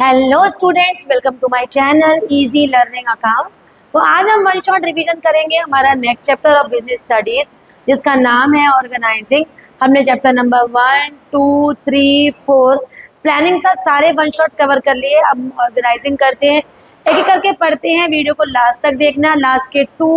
Hello students, welcome to my channel easy learning accounts. तो आज हम वन शॉट रिवीजन करेंगे हमारा next chapter of business studies, जिसका नाम है ऑर्गेनाइजिंग। हमने चैप्टर नंबर 1, 2, 3, 4 प्लानिंग तक सारे वन शॉट्स कवर कर लिए। अब ऑर्गेनाइजिंग करते हैं, एक एक करके पढ़ते हैं। वीडियो को लास्ट तक देखना। लास्ट के 2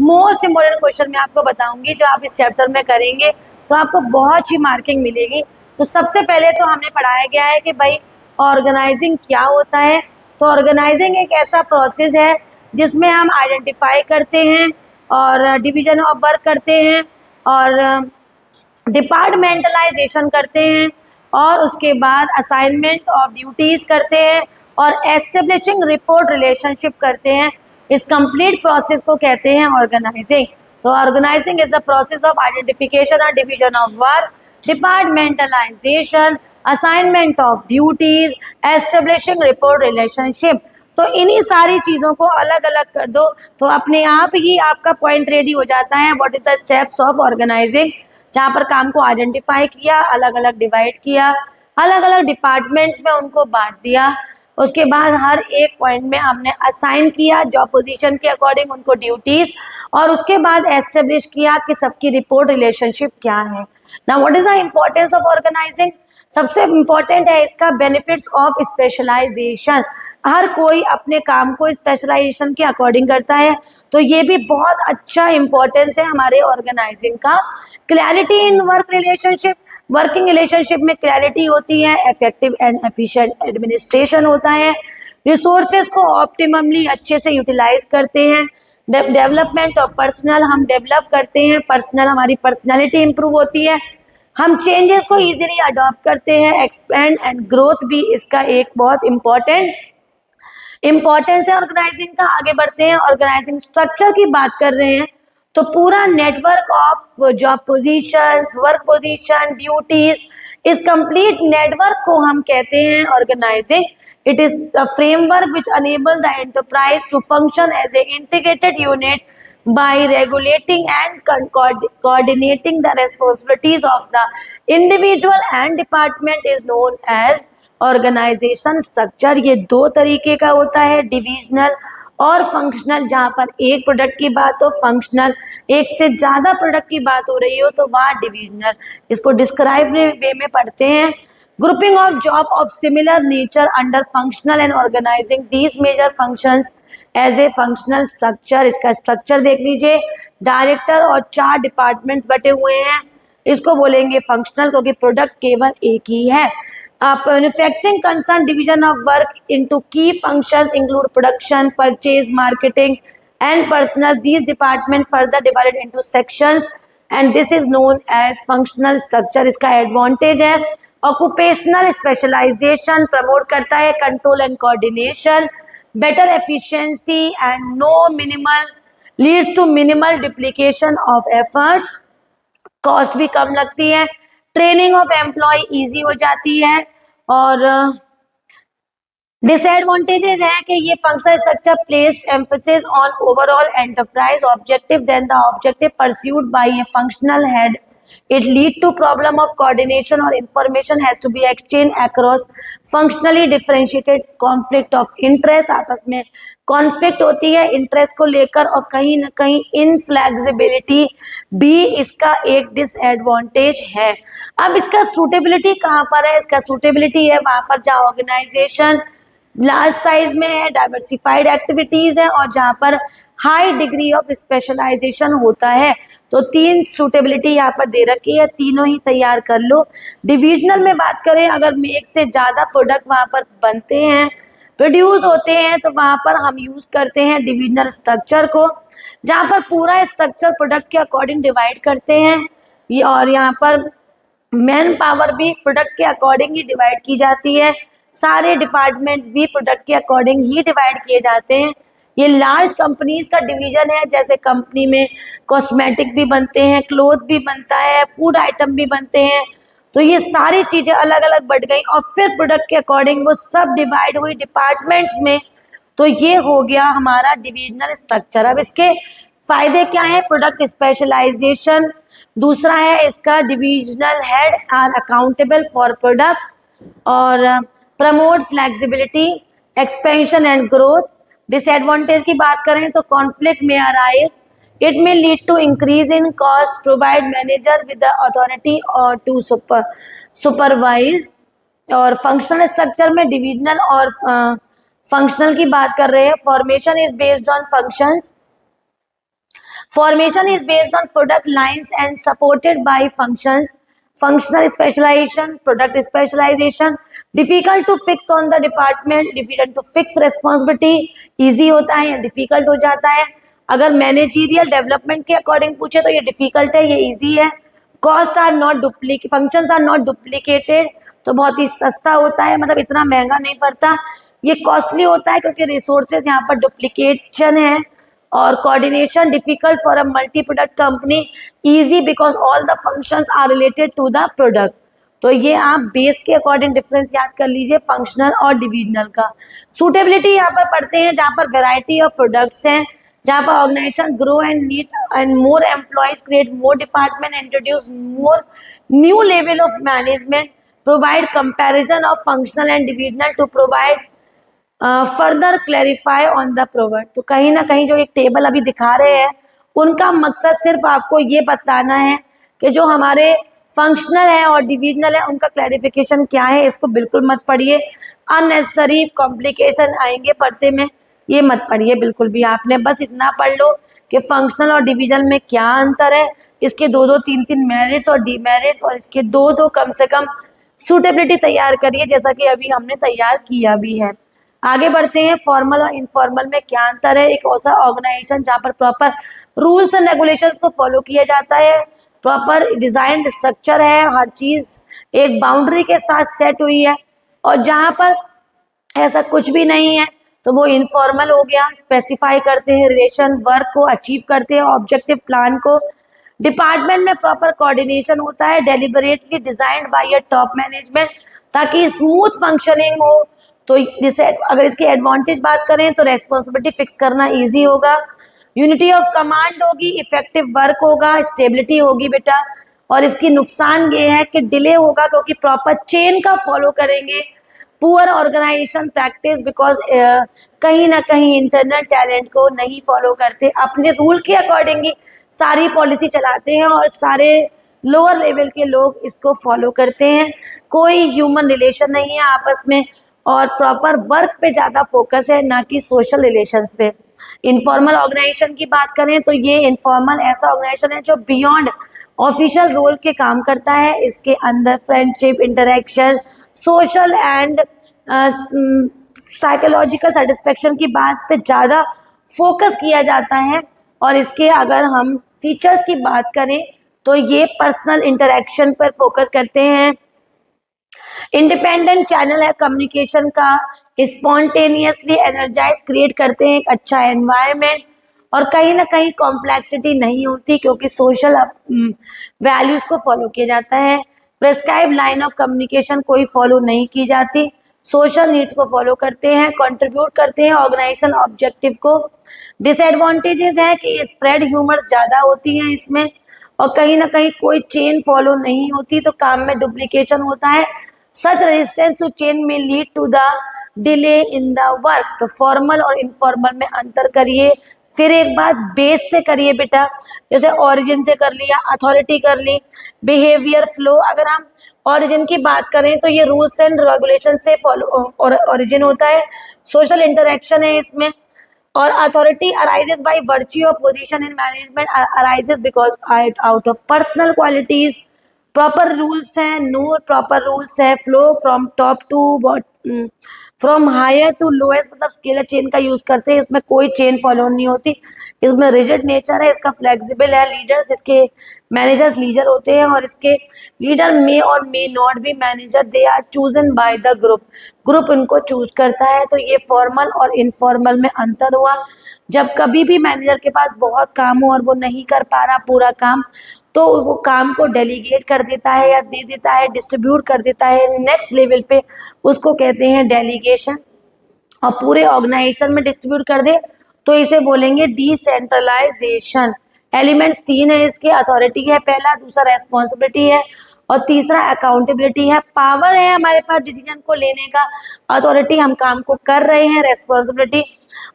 मोस्ट इंपॉर्टेंट क्वेश्चन मैं आपको बताऊंगी जो आप इस चैप्टर में करेंगे तो आपको बहुत ही मार्किंग मिलेगी। तो सबसे पहले तो हमें पढ़ाया गया है कि भाई ऑर्गेनाइजिंग क्या होता है। तो ऑर्गेनाइजिंग एक ऐसा प्रोसेस है जिसमें हम आइडेंटिफाई करते हैं और डिवीजन ऑफ वर्क करते हैं और डिपार्टमेंटलाइजेशन करते हैं और उसके बाद असाइनमेंट ऑफ ड्यूटीज करते हैं और एस्टेब्लिशिंग रिपोर्ट रिलेशनशिप करते हैं। इस कंप्लीट प्रोसेस को कहते हैं ऑर्गेनाइजिंग। तो organizing is the process of identification और division of work, departmentalization, assignment of duties, establishing report relationship. तो इन्हीं सारी चीजों को अलग अलग कर दो तो अपने आप ही आपका पॉइंट रेडी हो जाता है। What is the steps of organising, जहाँ पर काम को आइडेंटिफाई किया, अलग अलग डिवाइड किया, अलग अलग डिपार्टमेंट्स में उनको बांट दिया। उसके बाद हर एक पॉइंट में हमने असाइन किया जॉब पोजीशन के अकॉर्डिंग उनको ड्यूटीज, और उसके बाद एस्टेब्लिश किया कि सबकी रिपोर्ट रिलेशनशिप क्या है। Now what is the importance of organising? सबसे इम्पोर्टेंट है इसका बेनिफिट्स ऑफ स्पेशलाइजेशन। हर कोई अपने काम को स्पेशलाइजेशन के अकॉर्डिंग करता है, तो ये भी बहुत अच्छा इम्पोर्टेंस है हमारे ऑर्गेनाइजिंग का। Clarity in work relationship, working relationship में क्लैरिटी होती है। इफेक्टिव एंड एफिशिएंट एडमिनिस्ट्रेशन होता है। रिसोर्सेज को ऑप्टिममली अच्छे से यूटिलाइज करते हैं। डेवलपमेंट ऑफ पर्सनल, हम डेवलप करते हैं पर्सनल, हमारी पर्सनैलिटी इंप्रूव होती है। हम चेंजेस को इजीली अडॉप्ट करते हैं। एक्सपेंड एंड ग्रोथ भी इसका एक बहुत इम्पोर्टेंस है ऑर्गेनाइजिंग का। आगे बढ़ते हैं। ऑर्गेनाइजिंग स्ट्रक्चर की बात कर रहे हैं तो पूरा network of job positions, work position, duties, इस कंप्लीट नेटवर्क को हम कहते हैं organising. It is the framework which enable the enterprise to function as a integrated unit by regulating and coordinating the responsibilities of the individual and department is known as organization structure। ये दो तरीके का होता है, divisional और functional. जहाँ पर एक प्रोडक्ट की बात हो फंक्शनल, एक से ज़्यादा प्रोडक्ट की बात हो रही हो तो वहाँ डिविजनल। इसको डिस्क्राइब वे में पढ़ते हैं। Grouping of job of similar nature under functional and organising these major functions as a functional structure. इसका स्ट्रक्चर देख लीजिए। डायरेक्टर और 4 डिपार्टमेंट्स बटे हुए हैं, इसको बोलेंगे फंक्शनल क्योंकि प्रोडक्ट केवल एक ही है। Manufacturing concern division of work into key functions include production, purchase, marketing and personnel. These department further divided into sections and this is known as functional structure. इसका एडवांटेज है ऑक्यूपेशनल स्पेशलाइजेशन प्रमोट करता है, control and coordination, better efficiency and no minimal leads to minimal duplication of efforts। Cost भी कम लगती है। Training of employ easy हो जाती है। और डिसएडवांटेजेस है कि ये functional structure place emphasis on overall enterprise objective then the objective pursued by a functional head. It lead to problem of coordination or information has to be exchanged across functionally differentiated conflict of interest। आपस में conflict होती है interest को लेकर और कहीं ना कहीं इनफ्लेक्सिबिलिटी भी इसका एक डिसएडवांटेज है। अब इसका सूटेबिलिटी कहाँ पर है? इसका सूटेबिलिटी है वहाँ पर जहाँ ऑर्गेनाइजेशन लार्ज साइज में है, डाइवर्सिफाइड एक्टिविटीज है और जहाँ पर हाई डिग्री ऑफ स्पेशलाइजेशन होता है। तो 3 सूटेबिलिटी यहाँ पर दे रखी है, तीनों ही तैयार कर लो। डिविजनल में बात करें, अगर एक से ज़्यादा प्रोडक्ट वहाँ पर बनते हैं, प्रोड्यूस होते हैं, तो वहाँ पर हम यूज़ करते हैं डिविजनल स्ट्रक्चर को, जहाँ पर पूरा स्ट्रक्चर प्रोडक्ट के अकॉर्डिंग डिवाइड करते हैं और यहाँ पर मैन पावर भी प्रोडक्ट के अकॉर्डिंग ही डिवाइड की जाती है। सारे डिपार्टमेंट्स भी प्रोडक्ट के अकॉर्डिंग ही डिवाइड किए जाते हैं। ये लार्ज कंपनीज का डिवीजन है, जैसे कंपनी में कॉस्मेटिक भी बनते हैं, क्लोथ भी बनता है, फूड आइटम भी बनते हैं। तो ये सारी चीजें अलग अलग बढ़ गई और फिर प्रोडक्ट के अकॉर्डिंग वो सब डिवाइड हुई डिपार्टमेंट्स में। तो ये हो गया हमारा डिविजनल स्ट्रक्चर। अब इसके फायदे क्या है? Product specialization. दूसरा है इसका divisional head are accountable for product और promote flexibility, expansion and growth. Disadvantage की बात करें तो conflict may arise, it may lead to increase in cost, provide manager with the authority और टू सुपरवाइज। और फंक्शनल स्ट्रक्चर में divisional और functional की बात कर रहे हैं। Formation is based on functions, formation is based on product lines and supported by functions, functional specialization, product specialization, difficult to fix on the department, difficult to fix responsibility, easy होता है या difficult हो जाता है। अगर managerial development के according पूछे तो ये डिफिकल्ट है, ये इजी है। Cost are not duplicate, functions are not duplicated, तो बहुत ही सस्ता होता है, मतलब इतना महंगा नहीं पड़ता। ये कॉस्टली होता है क्योंकि रिसोर्सेज यहाँ पर डुप्लीकेशन है। और coordination difficult for a multi product company, easy because all the functions are related to the product. तो ये आप बेस के अकॉर्डिंग डिफरेंस याद कर लीजिए फंक्शनल और डिविजनल का। सूटेबिलिटी यहाँ पर पढ़ते हैं जहाँ पर वेराइटी ऑफ प्रोडक्ट्स हैं, जहाँ पर organisation grow and need and more employees, create more department, introduce more new level of management, provide comparison of functional and divisional to provide further clarify on the product. तो कहीं ना कहीं जो एक table अभी दिखा रहे हैं उनका मकसद सिर्फ आपको ये बताना है कि जो हमारे फंक्शनल है और डिविजनल है उनका क्लैरिफिकेशन क्या है। इसको बिल्कुल मत पढ़िए, अननेसेसरी कॉम्प्लिकेशन आएंगे पढ़ते में, ये मत पढ़िए बिल्कुल भी। आपने बस इतना पढ़ लो कि फंक्शनल और डिविजनल में क्या अंतर है, इसके दो दो तीन तीन मेरिट्स और डीमेरिट्स, और इसके दो दो कम से कम सूटेबिलिटी तैयार करिए, जैसा कि अभी हमने तैयार किया भी है। आगे बढ़ते हैं, फॉर्मल और इनफॉर्मल में क्या अंतर है। एक ऐसा ऑर्गेनाइजेशन जहाँ पर प्रॉपर रूल्स एंड रेगुलेशंस को फॉलो किया जाता है, प्रॉपर डिजाइन स्ट्रक्चर है, हर चीज एक बाउंड्री के साथ सेट हुई है, और जहाँ पर ऐसा कुछ भी नहीं है तो वो इनफॉर्मल हो गया। स्पेसिफाई करते हैं रिलेशन, वर्क को अचीव करते हैं, ऑब्जेक्टिव प्लान को। डिपार्टमेंट में प्रॉपर कोऑर्डिनेशन होता है, deliberately designed by a top management, ताकि स्मूथ फंक्शनिंग हो। तो जिसे अगर इसकी एडवांटेज बात करें तो रेस्पॉन्सिबिलिटी फिक्स करना इजी होगा, यूनिटी ऑफ कमांड होगी, इफेक्टिव वर्क होगा, स्टेबिलिटी होगी बेटा। और इसकी नुकसान ये है कि डिले होगा क्योंकि प्रॉपर चेन का फॉलो करेंगे। पुअर ऑर्गेनाइजेशन प्रैक्टिस बिकॉज कहीं ना कहीं इंटरनल टैलेंट को नहीं फॉलो करते, अपने रूल के अकॉर्डिंग ही सारी पॉलिसी चलाते हैं और सारे लोअर लेवल के लोग इसको फॉलो करते हैं। कोई ह्यूमन रिलेशन नहीं है आपस में, और प्रॉपर वर्क पे ज़्यादा फोकस है, ना कि सोशल रिलेशंस पे। इनफॉर्मल ऑर्गेनाइजेशन की बात करें तो ये इनफॉर्मल ऐसा ऑर्गेनाइजेशन है जो बियॉन्ड ऑफिशियल रोल के काम करता है। इसके अंदर friendship, interaction, social and psychological satisfaction की बात पे ज़्यादा फोकस किया जाता है। और इसके अगर हम फीचर्स की बात करें तो ये पर्सनल इंटरेक्शन पर फोकस करते हैं, इंडिपेंडेंट चैनल है कम्युनिकेशन का, स्पॉन्टेनियसली एनर्जाइज क्रिएट करते हैं एक अच्छा एनवायरनमेंट, और कहीं ना कहीं कॉम्प्लेक्सिटी नहीं होती क्योंकि सोशल वैल्यूज को फॉलो किया जाता है। प्रेस्क्राइब लाइन ऑफ कम्युनिकेशन कोई फॉलो नहीं की जाती, सोशल नीड्स को फॉलो करते हैं, कंट्रीब्यूट करते हैं ऑर्गेनाइजेशन ऑब्जेक्टिव को। डिसएडवांटेजेस है कि स्प्रेड ह्यूमर्स ज़्यादा होती हैं इसमें, और कहीं ना कहीं कोई चेन फॉलो नहीं होती तो काम में डुप्लीकेशन होता है। सच रेजिस्टेंस टू चेन में lead to the delay in the work. तो फॉर्मल और इनफॉर्मल में अंतर करिए, फिर एक बात बेस से करिए बेटा, जैसे ओरिजिन से कर लिया, अथॉरिटी कर ली, बिहेवियर फ्लो। अगर हम ओरिजिन की बात करें तो ये रूल्स एंड रेगुलेशन से फॉलो और ओरिजिन होता है, सोशल इंटरेक्शन है इसमें, और authority arises by virtue of position in management, arises because out of personal qualities. Proper rules हैं, नो प्रॉपर रूल्स है, flow from top to from higher to lowest, मतलब scalar chain का use करते हैं, इसमें कोई चेन फॉलो नहीं होती, इसमें रिजिड नेचर है, इसका फ्लेक्सिबल है। लीडर्स, इसके मैनेजर्स लीडर होते हैं, और इसके लीडर मे और may not be manager, they are chosen by the group, group इनको चूज करता है। तो ये फॉर्मल और इनफॉर्मल में अंतर हुआ। जब कभी भी मैनेजर के पास बहुत काम हो और वो नहीं कर पा रहा पूरा काम, तो वो काम को डेलीगेट कर देता है या दे देता है, डिस्ट्रीब्यूट कर देता है नेक्स्ट लेवल पे, उसको कहते हैं डेलीगेशन। और पूरे ऑर्गेनाइजेशन में डिस्ट्रीब्यूट कर दे तो इसे बोलेंगे डिसेंट्रलाइजेशन। एलिमेंट तीन है इसके, अथॉरिटी है पहला, दूसरा रेस्पॉन्सिबिलिटी है, और तीसरा अकाउंटेबिलिटी है, पावर है हमारे पास डिसीजन को लेने का, अथॉरिटी, हम काम को कर रहे हैं, रेस्पॉन्सिबिलिटी,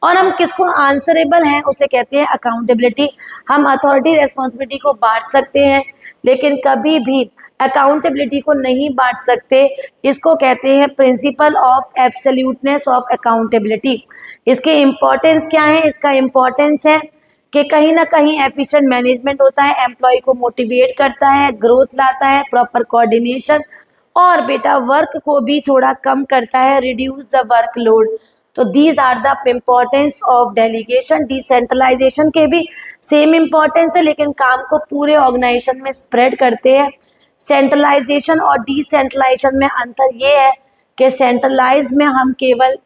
और हम किसको आंसरेबल हैं उसे कहते हैं अकाउंटेबिलिटी। हम अथॉरिटी रेस्पॉन्सिबिलिटी को बांट सकते हैं लेकिन कभी भी अकाउंटेबिलिटी को नहीं बांट सकते। इसको कहते हैं principle of absoluteness of accountability. इसके इम्पोर्टेंस क्या है? इसका इम्पोर्टेंस है कि कहीं ना कहीं एफिशिएंट मैनेजमेंट होता है, एम्प्लॉय को मोटिवेट करता है, ग्रोथ लाता है, प्रॉपर कोऑर्डिनेशन, और बेटा वर्क को भी थोड़ा कम करता है, रिड्यूस द वर्कलोड। तो these are the importance of delegation. Decentralisation के भी सेम इम्पोर्टेंस है लेकिन काम को पूरे ऑर्गेनाइजेशन में स्प्रेड करते हैं। सेंट्रलाइजेशन और डिसेंट्रलाइजेशन में अंतर ये है कि सेंट्रलाइज में हम केवल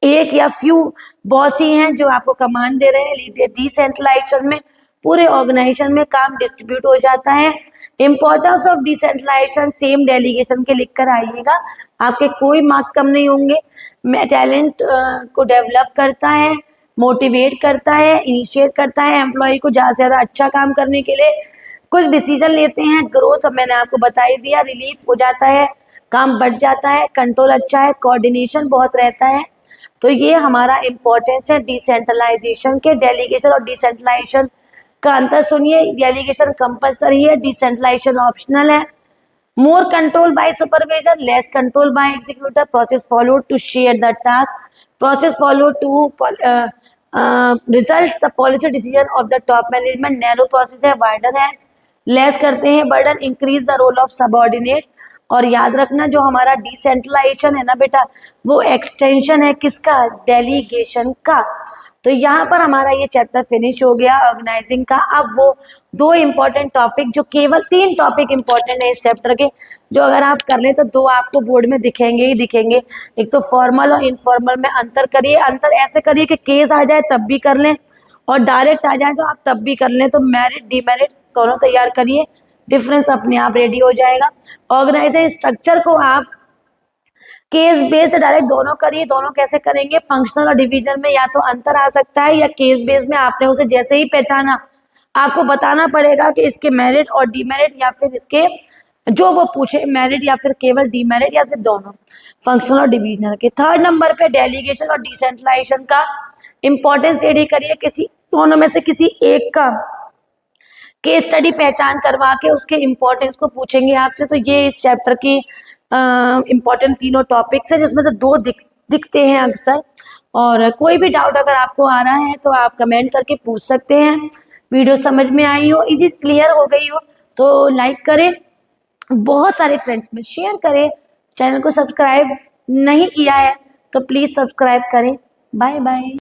एक या फ्यू बॉस ही हैं जो आपको कमांड दे रहे हैं, डिसेंट्रलाइजेशन में पूरे ऑर्गेनाइजेशन में काम डिस्ट्रीब्यूट हो जाता है। Importance of decentralisation same delegation के लिख कर आइएगा, आपके कोई मार्क्स कम नहीं होंगे। टैलेंट को डेवलप करता है, मोटिवेट करता है, इनिशिएट करता है एम्प्लॉय को ज़्यादा से ज़्यादा अच्छा काम करने के लिए, कुछ डिसीजन लेते हैं, ग्रोथ मैंने आपको बता ही दिया, रिलीफ हो जाता है, काम बढ़ जाता है, कंट्रोल अच्छा है, कोऑर्डिनेशन बहुत रहता है। तो ये हमारा इम्पोर्टेंस है डिसेंट्रलाइजेशन के। डेलीगेशन और डिसेंट्रलाइजेशन का अंतर सुनिए, डेलीगेशन कंपलसरी है, डिसेंट्रलाइजेशन ऑप्शनल है। More control by supervisor, less control by executor, process follow to share the task, process follow to result the policy decision of the top management, narrow process है, wider है, less करते हैं burden, increase the role of subordinate. और याद रखना जो हमारा decentralisation है ना बेटा, वो एक्सटेंशन है किसका? डेलीगेशन का। तो यहाँ पर हमारा ये चैप्टर फिनिश हो गया ऑर्गेनाइजिंग का। अब वो दो इम्पोर्टेंट टॉपिक, जो केवल 3 टॉपिक इम्पोर्टेंट है इस चैप्टर के, जो अगर आप कर लें तो 2 आपको बोर्ड में दिखेंगे ही दिखेंगे। एक तो फॉर्मल और इनफॉर्मल में अंतर करिए, अंतर ऐसे करिए कि केस आ जाए तब भी कर लें और डायरेक्ट आ जाए तो आप तब भी कर लें। तो मेरिट डिमेरिट दोनों तैयार करिए, डिफरेंस अपने आप रेडी हो जाएगा। ऑर्गेनाइजिंग स्ट्रक्चर को आप केस बेस्ड डायरेक्ट दोनों करिए। दोनों कैसे करेंगे? फंक्शनल और डिवीजन में या तो अंतर आ सकता है या केस बेस्ड में आपने उसे जैसे ही पहचाना आपको बताना पड़ेगा कि इसके मेरिट और डीमेरिट, या फिर इसके जो वो पूछे मेरिट या फिर केवल डीमेरिट या फिर दोनों, फंक्शनल और डिविजनल के। 3rd नंबर पे डेलीगेशन और डिसेंट्रलाइजेशन का इंपॉर्टेंस रेडी करिए, किसी दोनों में से किसी एक का केस स्टडी पहचान करवा के उसके इम्पोर्टेंस को पूछेंगे आपसे। तो ये इस चैप्टर की इम्पोर्टेंट तीनों टॉपिक्स हैं जिसमें से 2 दिखते हैं अक्सर। और कोई भी डाउट अगर आपको आ रहा है तो आप कमेंट करके पूछ सकते हैं। वीडियो समझ में आई हो, इजी क्लियर हो गई हो तो लाइक करें, बहुत सारे फ्रेंड्स में शेयर करें। चैनल को सब्सक्राइब नहीं किया है तो प्लीज़ सब्सक्राइब करें। Bye bye.